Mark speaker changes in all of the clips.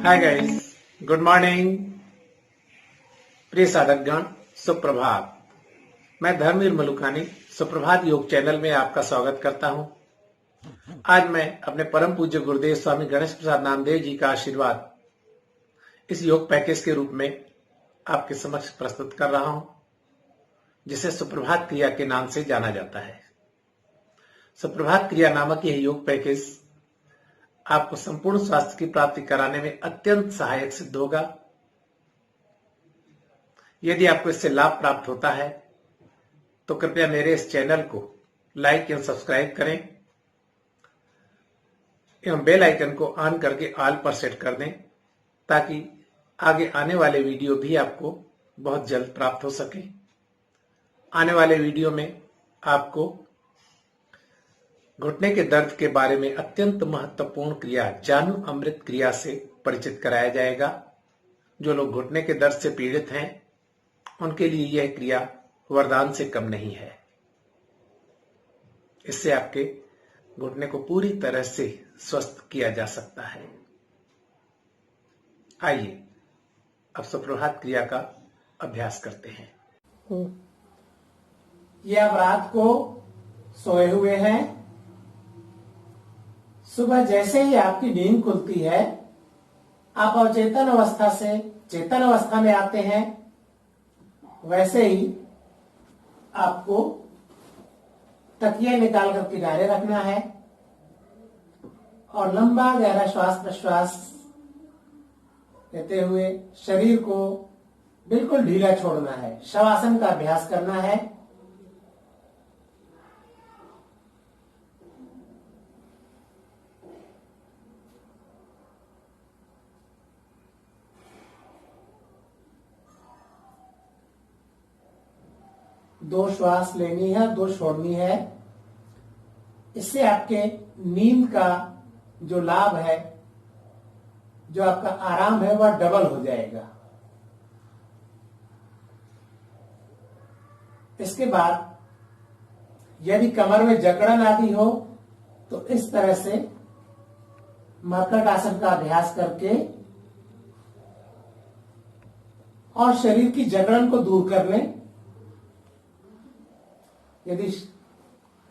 Speaker 1: Hi guys, good morning. प्रिय साधकगण, सुप्रभात। मैं धर्मवीर मलुकानी सुप्रभात योग चैनल में आपका स्वागत करता हूं। आज मैं अपने परम पूज्य गुरुदेव स्वामी गणेश प्रसाद नामदेव जी का आशीर्वाद इस योग पैकेज के रूप में आपके समक्ष प्रस्तुत कर रहा हूं, जिसे सुप्रभात क्रिया के नाम से जाना जाता है। सुप्रभात क्रिया नामक यह योग पैकेज आपको संपूर्ण स्वास्थ्य की प्राप्ति कराने में अत्यंत सहायक सिद्ध होगा। यदि आपको इससे लाभ प्राप्त होता है तो कृपया मेरे इस चैनल को लाइक एवं सब्सक्राइब करें एवं बेल आइकन को ऑन करके ऑल पर सेट कर दें, ताकि आगे आने वाले वीडियो भी आपको बहुत जल्द प्राप्त हो सके। आने वाले वीडियो में आपको घुटने के दर्द के बारे में अत्यंत महत्वपूर्ण क्रिया जानु अमृत क्रिया से परिचित कराया जाएगा। जो लोग घुटने के दर्द से पीड़ित हैं उनके लिए यह क्रिया वरदान से कम नहीं है। इससे आपके घुटने को पूरी तरह से स्वस्थ किया जा सकता है। आइए अब सुप्रभात क्रिया का अभ्यास करते हैं।
Speaker 2: ये आप रात को सोए हुए हैं। सुबह जैसे ही आपकी नींद खुलती है, आप अचेतन अवस्था से चेतन अवस्था में आते हैं। वैसे ही आपको तकिया निकाल कर किनारे रखना है और लंबा गहरा श्वास प्रश्वास लेते हुए शरीर को बिल्कुल ढीला छोड़ना है। शवासन का अभ्यास करना है। दो श्वास लेनी है, दो छोड़नी है। इससे आपके नींद का जो लाभ है, जो आपका आराम है, वह डबल हो जाएगा। इसके बाद यदि कमर में जकड़न आदि हो तो इस तरह से मरकट आसन का अभ्यास करके और शरीर की जकड़न को दूर कर लें। यदि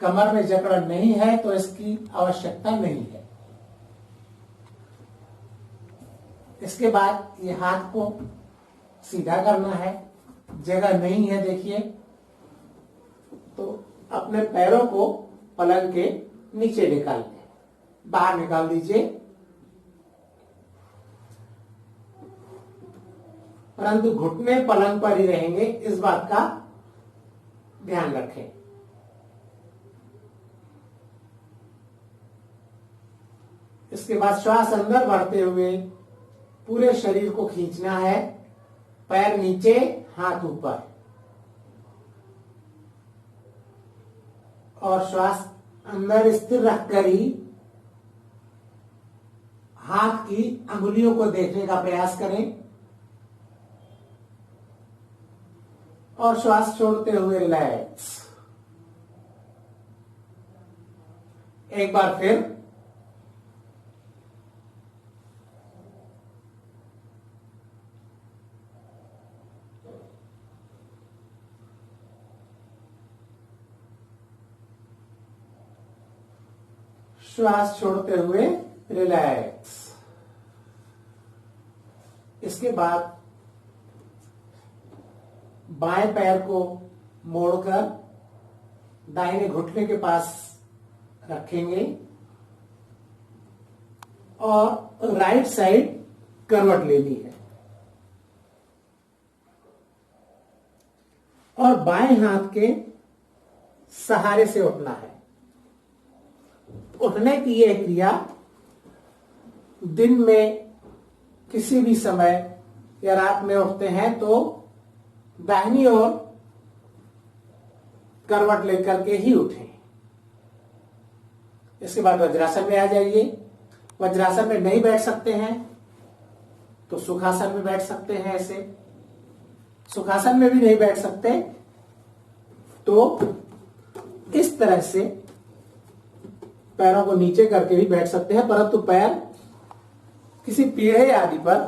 Speaker 2: कमर में जकड़न नहीं है तो इसकी आवश्यकता नहीं है। इसके बाद ये हाथ को सीधा करना है। जगह नहीं है, देखिए, तो अपने पैरों को पलंग के नीचे निकाल लें, बाहर निकाल दीजिए। परंतु घुटने पलंग पर ही रहेंगे, इस बात का ध्यान रखें। इसके बाद श्वास अंदर भरते हुए पूरे शरीर को खींचना है। पैर नीचे, हाथ ऊपर, और श्वास अंदर स्थिर रखकर ही हाथ की अंगुलियों को देखने का प्रयास करें और श्वास छोड़ते हुए रिलैक्स। एक बार फिर श्वास छोड़ते हुए रिलैक्स। इसके बाद बाएं पैर को मोड़कर दाहिने घुटने के पास रखेंगे और राइट साइड करवट लेनी है और बाएं हाथ के सहारे से उठना है। उठने की यह क्रिया दिन में किसी भी समय या रात में उठते हैं तो दाहिनी ओर करवट लेकर के ही उठें। इसके बाद वज्रासन में आ जाइए। वज्रासन में नहीं बैठ सकते हैं तो सुखासन में बैठ सकते हैं। ऐसे सुखासन में भी नहीं बैठ सकते तो इस तरह से पैरों को नीचे करके भी बैठ सकते हैं, परंतु पैर किसी पीढ़े आदि पर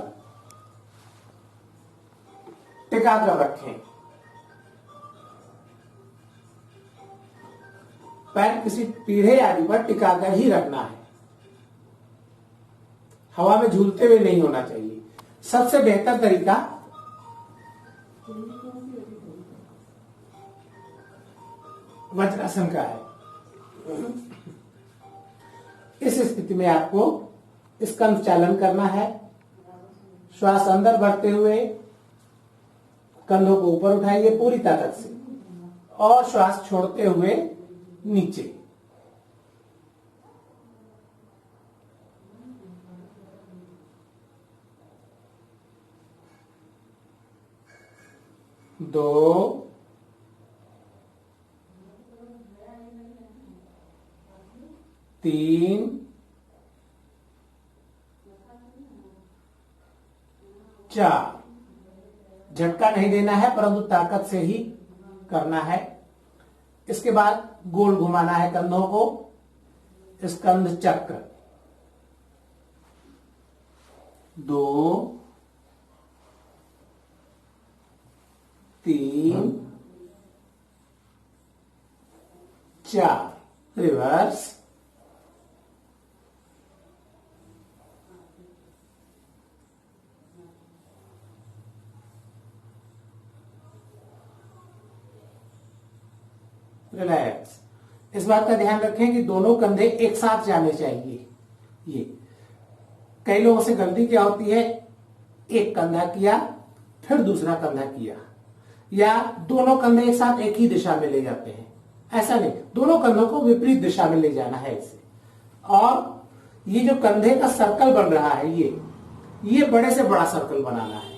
Speaker 2: टिका कर रखें। पैर किसी पीढ़े आदि पर टिकाकर ही रखना है, हवा में झूलते हुए नहीं होना चाहिए। सबसे बेहतर तरीका वज्रासन का है। इस स्थिति में आपको स्कंध चालन करना है। श्वास अंदर भरते हुए कंधों को ऊपर उठाइए पूरी ताकत से, और श्वास छोड़ते हुए नीचे। दो, तीन, चार। झटका नहीं देना है परंतु ताकत से ही करना है। इसके बाद गोल घुमाना है कंधों को, स्कंध चक्र। 2, 3, 4। रिवर्स। रिलैक्स। इस बात का ध्यान रखें कि दोनों कंधे एक साथ जाने चाहिए। ये कई लोगों से गलती क्या होती है, एक कंधा किया फिर दूसरा कंधा किया, या दोनों कंधे एक साथ एक ही दिशा में ले जाते हैं। ऐसा नहीं, दोनों कंधों को विपरीत दिशा में ले जाना है इसे। और ये जो कंधे का सर्कल बन रहा है, ये बड़े से बड़ा सर्कल बनाना है।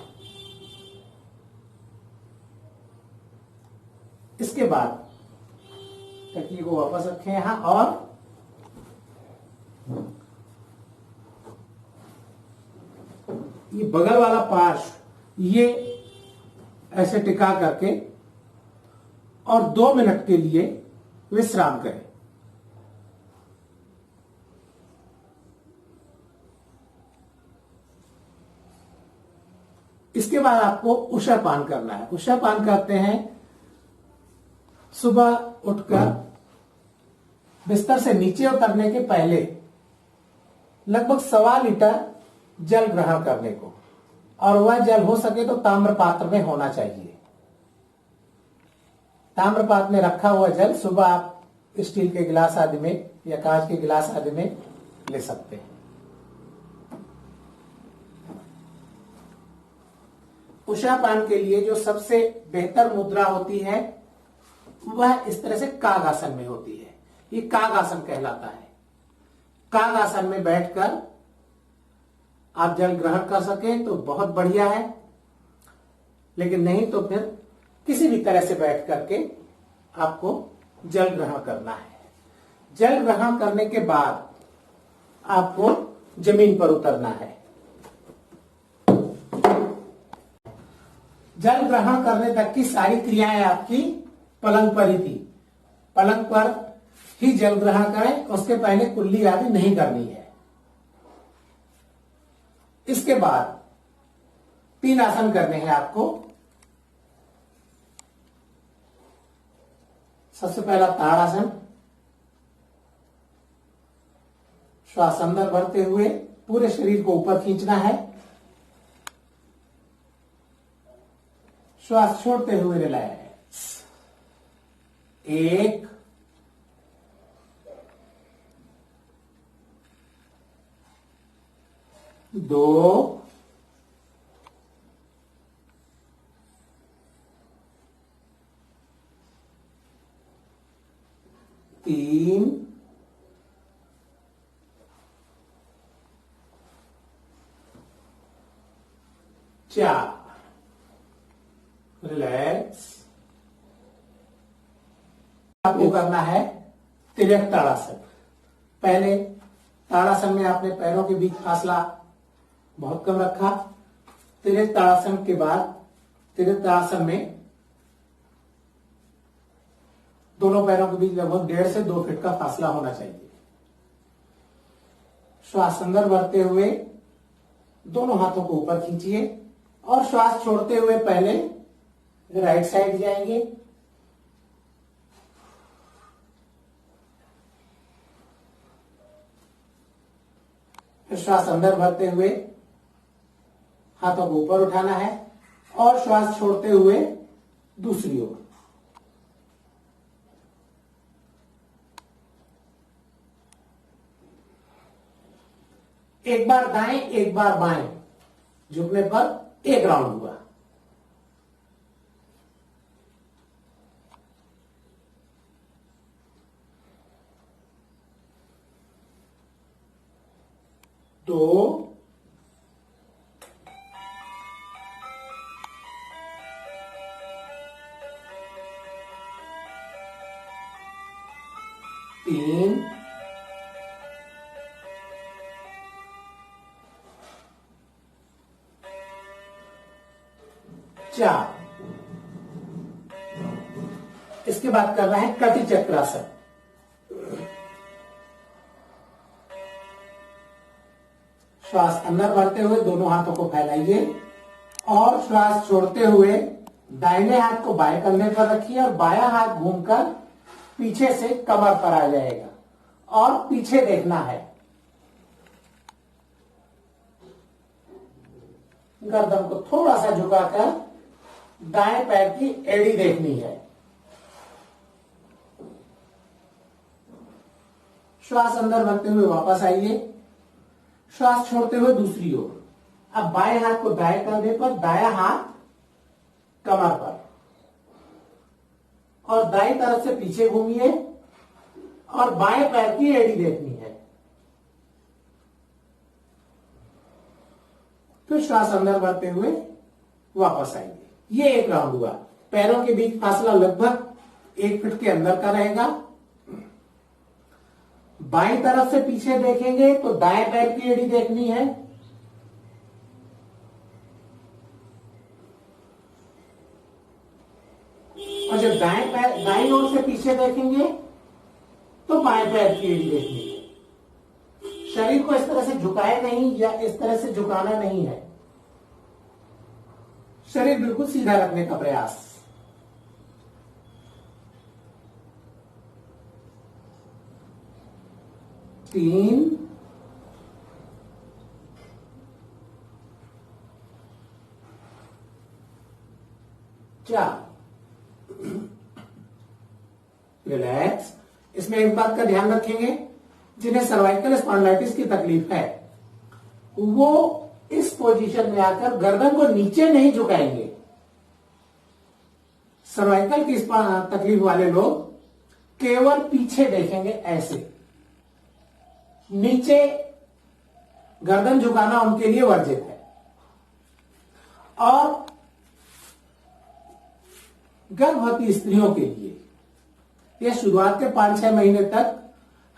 Speaker 2: इसके बाद तकिए को वापस रखें यहां, और ये बगल वाला पार्श्व ये ऐसे टिका करके और 2 मिनट के लिए विश्राम करें। इसके बाद आपको उषापान करना है। उषापान करते हैं सुबह उठकर बिस्तर से नीचे उतरने के पहले लगभग 1.25 लीटर जल ग्रहण करने को, और वह जल हो सके तो ताम्र पात्र में होना चाहिए। ताम्र पात्र में रखा हुआ जल सुबह आप स्टील के गिलास आदि में या कांच के गिलास आदि में ले सकते हैं। उषापान के लिए जो सबसे बेहतर मुद्रा होती है वह इस तरह से काग आसन में होती है। ये काग आसन कहलाता है। काग आसन में बैठकर आप जल ग्रहण कर सकें तो बहुत बढ़िया है, लेकिन नहीं तो फिर किसी भी तरह से बैठ करके आपको जल ग्रहण करना है। जल ग्रहण करने के बाद आपको जमीन पर उतरना है। जल ग्रहण करने तक की सारी क्रियाएं आपकी पलंग पर ही थी। पलंग पर ही जल ग्रहण करें, उसके पहले कुल्ली आदि नहीं करनी है। इसके बाद 3 आसन करने हैं आपको। सबसे पहला ताड़ासन। श्वास अंदर भरते हुए पूरे शरीर को ऊपर खींचना है, श्वास छोड़ते हुए रिलैक्स। 1, 2, 3, 4। रिलैक्स। आपको करना है तिर्यक ताड़ासन। पहले ताड़ासन में आपने पैरों के बीच फासला बहुत कम रखा। तिर्यक ताड़ासन के बाद तिर्यक ताड़ासन में दोनों पैरों के बीच लगभग 1.5 से 2 फीट का फासला होना चाहिए। श्वास अंदर भरते हुए दोनों हाथों को ऊपर खींचिए और श्वास छोड़ते हुए पहले राइट साइड जाएंगे, फिर श्वास अंदर भरते हुए हाथों को ऊपर उठाना है और श्वास छोड़ते हुए दूसरी ओर। एक बार दाएं एक बार बाएं, झुकने पर एक राउंड हुआ। दो, तीन, चार। इसके बाद कर रहे हैं कटी चक्रासन। श्वास अंदर भरते हुए दोनों हाथों को फैलाइए और श्वास छोड़ते हुए दाहिने हाथ को बाएं कंधे पर रखिए और बायां हाथ घूमकर पीछे से कमर पर आ जाएगा और पीछे देखना है। गर्दन को थोड़ा सा झुकाकर दाएं पैर की एड़ी देखनी है। श्वास अंदर भरते हुए वापस आइए, श्वास छोड़ते हुए दूसरी ओर। अब बाएं हाथ को दाएं कंधे पर, दायां हाथ कमर पर और दाएं तरफ से पीछे घूमिए और बाएं पैर की एड़ी देखनी है। फिर श्वास अंदर भरते हुए वापस आएंगे। ये एक राउंड हुआ। पैरों के बीच फासला लगभग 1 फीट के अंदर का रहेगा। बाईं तरफ से पीछे देखेंगे तो दाएं पैर की एड़ी देखनी है। और जब दाईं ओर से पीछे देखेंगे तो बाएं पैर की एड़ी देखनी है। शरीर को इस तरह से झुकाए नहीं या इस तरह से झुकाना नहीं है। शरीर बिल्कुल सीधा रखने का प्रयास। तीन, चार। रिलैक्स। इसमें एक बात का ध्यान रखेंगे, जिन्हें सर्वाइकल स्पॉन्डिलाइटिस की तकलीफ है वो इस पोजीशन में आकर गर्दन को नीचे नहीं झुकाएंगे। सर्वाइकल की तकलीफ वाले लोग केवल पीछे देखेंगे, ऐसे नीचे गर्दन झुकाना उनके लिए वर्जित है। और गर्भवती स्त्रियों के लिए यह शुरुआत के 5-6 महीने तक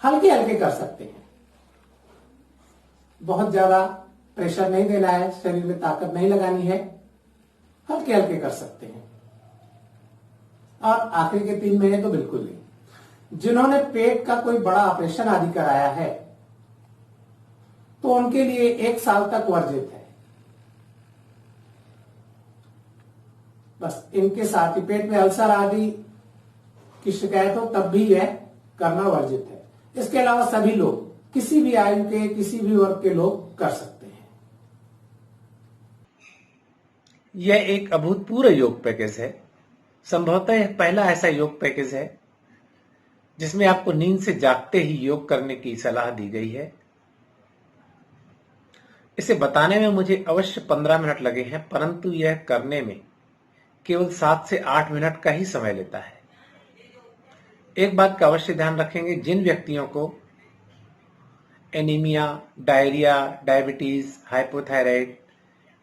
Speaker 2: हल्के हल्के कर सकते हैं। बहुत ज्यादा प्रेशर नहीं देना है, शरीर में ताकत नहीं लगानी है, हल्के हल्के कर सकते हैं। और आखिरी के 3 महीने तो बिल्कुल नहीं। जिन्होंने पेट का कोई बड़ा ऑपरेशन आदि कराया है तो उनके लिए 1 साल तक वर्जित है। बस इनके साथ ही पेट में अल्सर आदि की शिकायत हो तब भी यह करना वर्जित है। इसके अलावा सभी लोग, किसी भी आयु के, किसी भी वर्ग के लोग कर सकते हैं।
Speaker 1: यह एक अभूतपूर्व योग पैकेज है। संभवतः यह पहला ऐसा योग पैकेज है जिसमें आपको नींद से जागते ही योग करने की सलाह दी गई है। इसे बताने में मुझे अवश्य 15 मिनट लगे हैं, परंतु यह करने में केवल 7 से 8 मिनट का ही समय लेता है। एक बात का अवश्य ध्यान रखेंगे, जिन व्यक्तियों को एनीमिया, डायरिया, डायबिटीज, हाइपोथायराइड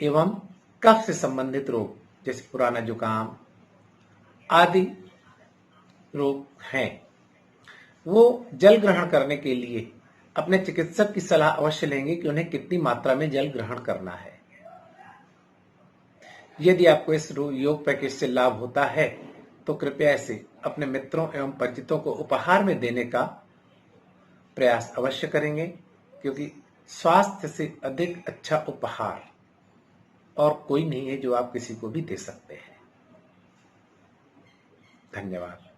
Speaker 1: एवं कफ से संबंधित रोग जैसे पुराना जुकाम आदि रोग हैं, वो जल ग्रहण करने के लिए अपने चिकित्सक की सलाह अवश्य लेंगे कि उन्हें कितनी मात्रा में जल ग्रहण करना है। यदि आपको इस योग पैकेज से लाभ होता है तो कृपया इसे अपने मित्रों एवं परिचितों को उपहार में देने का प्रयास अवश्य करेंगे, क्योंकि स्वास्थ्य से अधिक अच्छा उपहार और कोई नहीं है जो आप किसी को भी दे सकते हैं। धन्यवाद।